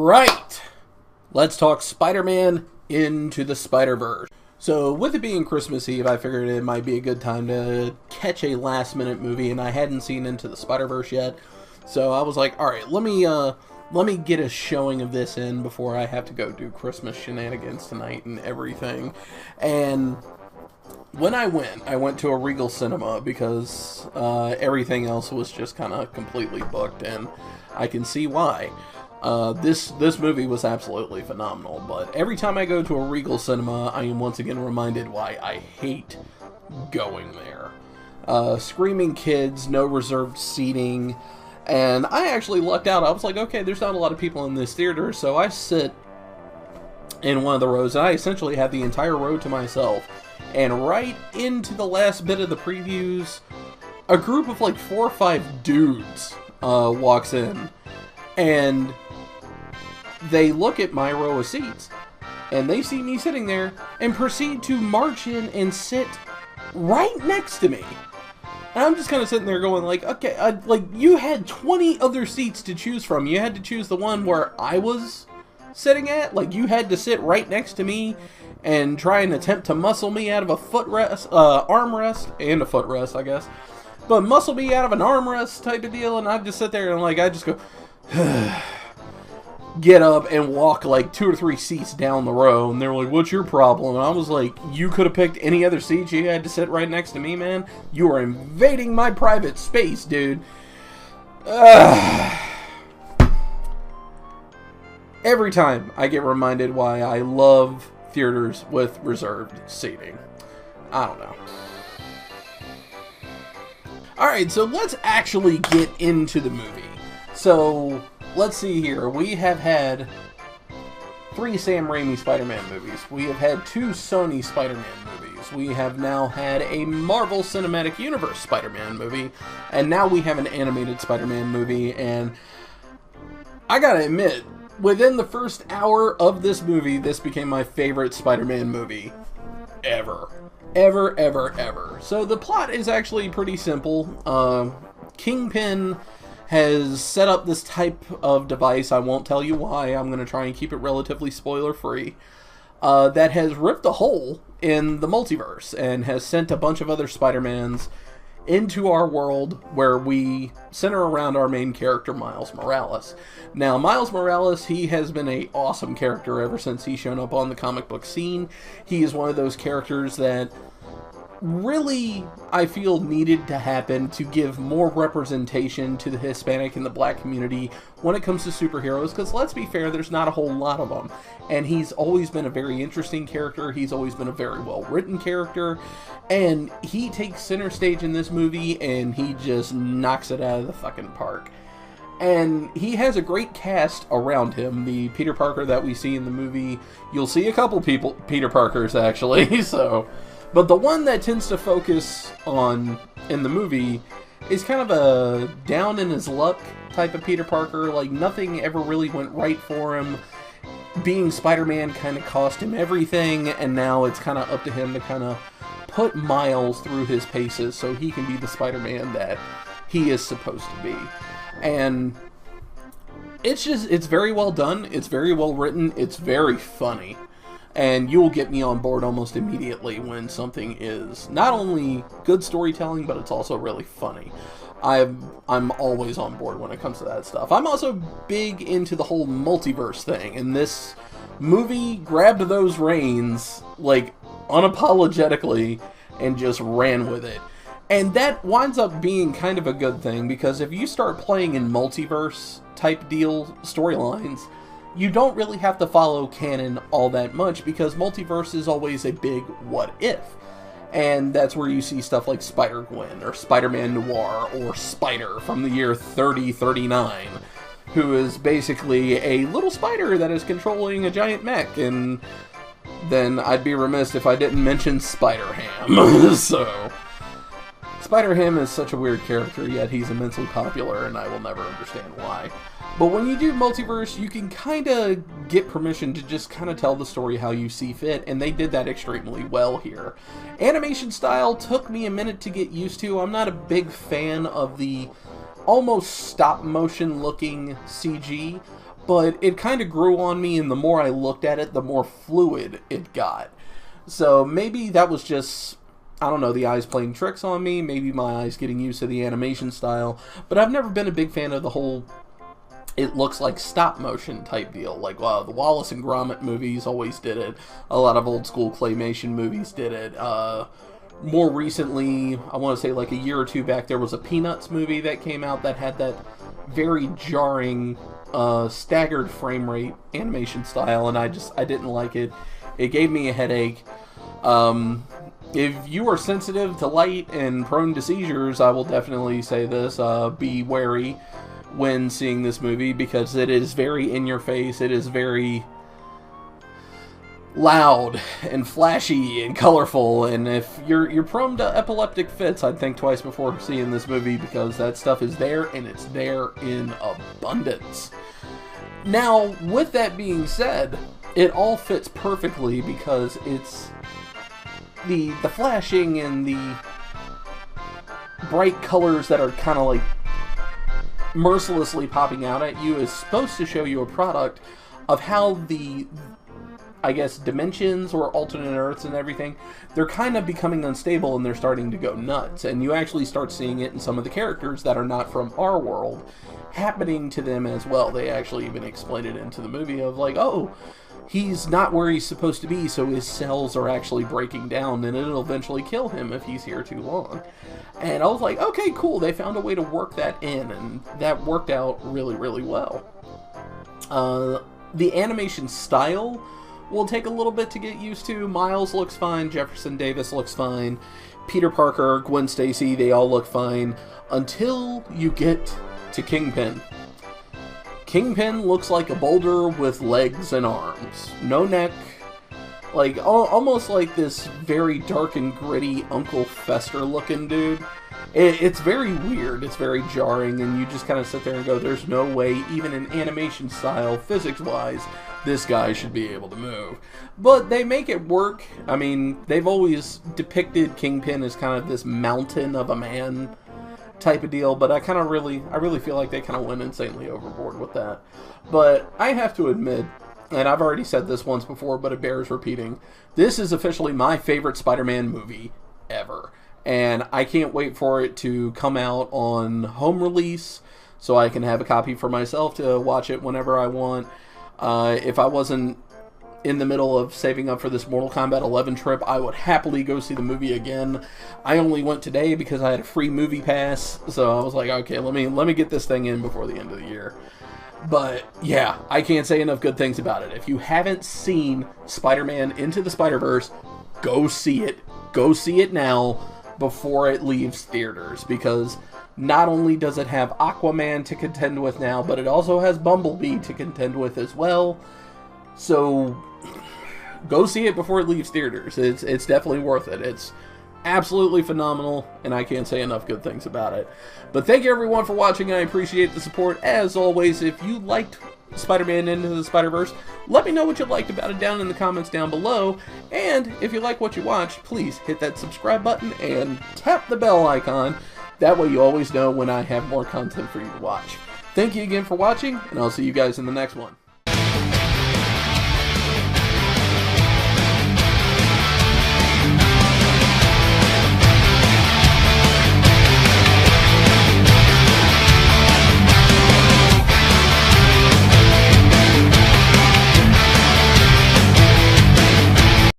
Alright, let's talk Spider-Man Into the Spiderverse. So, with it being Christmas Eve, I figured it might be a good time to catch a last-minute movie, and I hadn't seen Into the Spiderverse yet. So I was like, alright, let me get a showing of this in before I have to go do Christmas shenanigans tonight and everything. And when I went to a Regal Cinema because everything else was just kind of completely booked, and I can see why. This movie was absolutely phenomenal, but every time I go to a Regal Cinema, I am once again reminded why I hate going there. Screaming kids, no reserved seating, and I actually lucked out. I was like, okay, there's not a lot of people in this theater, so I sit in one of the rows, and I essentially have the entire row to myself. And right into the last bit of the previews, a group of like 4 or 5 dudes walks in, and they look at my row of seats, and they see me sitting there, and proceed to march in and sit right next to me. And I'm just kind of sitting there going like, okay, like, you had 20 other seats to choose from. You had to choose the one where I was sitting at. Like, you had to sit right next to me and try and attempt to muscle me out of a footrest, armrest, and a footrest, I guess. But muscle me out of an armrest type of deal, and I just sit there and like, I just go, get up and walk like 2 or 3 seats down the row, and they were like, what's your problem? And I was like, you could have picked any other seat. You had to sit right next to me, man. You are invading my private space, dude. Every time I get reminded why I love theaters with reserved seating. I don't know. Alright, so let's actually get into the movie. So, let's see here. We have had 3 Sam Raimi Spider-Man movies. We have had 2 Sony Spider-Man movies. We have now had a Marvel Cinematic Universe Spider-Man movie. And now we have an animated Spider-Man movie. And I gotta admit, within the first hour of this movie, this became my favorite Spider-Man movie ever. Ever, ever, ever. So the plot is actually pretty simple. Kingpin has set up this type of device, I won't tell you why, I'm going to try and keep it relatively spoiler-free, that has ripped a hole in the multiverse and has sent a bunch of other Spider-Mans into our world where we center around our main character, Miles Morales. Now, Miles Morales, he has been an awesome character ever since he's shown up on the comic book scene. He is one of those characters that really, I feel, needed to happen to give more representation to the Hispanic and the Black community when it comes to superheroes, because let's be fair, there's not a whole lot of them. And he's always been a very interesting character, he's always been a very well-written character, and he takes center stage in this movie, and he just knocks it out of the fucking park. And he has a great cast around him. The Peter Parker that we see in the movie, you'll see a couple Peter Parkers, actually, so... But the one that tends to focus on in the movie is kind of a down in his luck type of Peter Parker. Like, nothing ever really went right for him. Being Spider-Man kind of cost him everything, and now it's kind of up to him to kind of put Miles through his paces so he can be the Spider-Man that he is supposed to be. And it's very well done, it's very well written, it's very funny. And you'll get me on board almost immediately when something is not only good storytelling, but it's also really funny. I'm always on board when it comes to that stuff. I'm also big into the whole multiverse thing, and this movie grabbed those reins, like, unapologetically, and just ran with it. And that winds up being kind of a good thing, because if you start playing in multiverse type deal storylines, you don't really have to follow canon all that much, because multiverse is always a big what if. And that's where you see stuff like Spider-Gwen, or Spider-Man Noir, or Spider from the year 3039, who is basically a little spider that is controlling a giant mech, and then I'd be remiss if I didn't mention Spider-Ham. So, Spider-Ham is such a weird character, yet he's immensely popular, and I will never understand why. But when you do multiverse, you can kind of get permission to just kind of tell the story how you see fit, and they did that extremely well here. Animation style took me a minute to get used to. I'm not a big fan of the almost stop-motion looking CG, but it kind of grew on me, and the more I looked at it, the more fluid it got. So maybe that was just, I don't know, the eyes playing tricks on me, maybe my eyes getting used to the animation style, but I've never been a big fan of the whole it looks like stop motion type deal. Like, the Wallace and Gromit movies always did it. A lot of old school claymation movies did it. More recently, I want to say like a year or two back, there was a Peanuts movie that came out that had that very jarring, staggered frame rate animation style, and I didn't like it. It gave me a headache. If you are sensitive to light and prone to seizures, I will definitely say this, be wary when seeing this movie, because it is very in your face. It is very loud and flashy and colorful, and if you're prone to epileptic fits, I'd think twice before seeing this movie, because that stuff is there, and it's there in abundance. Now, with that being said, it all fits perfectly, because it's the flashing and the bright colors that are kind of like mercilessly popping out at you is supposed to show you a product of how the, I guess, dimensions or alternate Earths and everything, they're kind of becoming unstable, and they're starting to go nuts. And you actually start seeing it in some of the characters that are not from our world happening to them as well. They actually even explain it into the movie of like, oh, he's not where he's supposed to be, so his cells are actually breaking down, and it'll eventually kill him if he's here too long. And I was like, okay, cool, they found a way to work that in, and that worked out really, really well. The animation style will take a little bit to get used to. Miles looks fine, Jefferson Davis looks fine, Peter Parker, Gwen Stacy, they all look fine, until you get to Kingpin. Kingpin looks like a boulder with legs and arms. No neck. Like, almost like this very dark and gritty Uncle Fester looking dude. It's very weird, it's very jarring, and you just kind of sit there and go, there's no way, even in animation style, physics-wise, this guy should be able to move. But they make it work. I mean, they've always depicted Kingpin as kind of this mountain of a man type of deal, but I really feel like they kind of went insanely overboard with that. But I have to admit, and I've already said this once before, but it bears repeating, this is officially my favorite Spider-Man movie ever. And I can't wait for it to come out on home release so I can have a copy for myself to watch it whenever I want. If I wasn't in the middle of saving up for this Mortal Kombat 11 trip, I would happily go see the movie again. I only went today because I had a free movie pass, so I was like, okay, let me get this thing in before the end of the year. But yeah, I can't say enough good things about it. If you haven't seen Spider-Man Into the Spider-Verse, go see it. Go see it now before it leaves theaters, because not only does it have Aquaman to contend with now, but it also has Bumblebee to contend with as well. So go see it before it leaves theaters. It's definitely worth it. It's absolutely phenomenal, and I can't say enough good things about it. But thank you everyone for watching. I appreciate the support. As always, if you liked Spider-Man Into the Spider-Verse, let me know what you liked about it down in the comments down below. And if you like what you watch, please hit that subscribe button and tap the bell icon. That way you always know when I have more content for you to watch. Thank you again for watching, and I'll see you guys in the next one.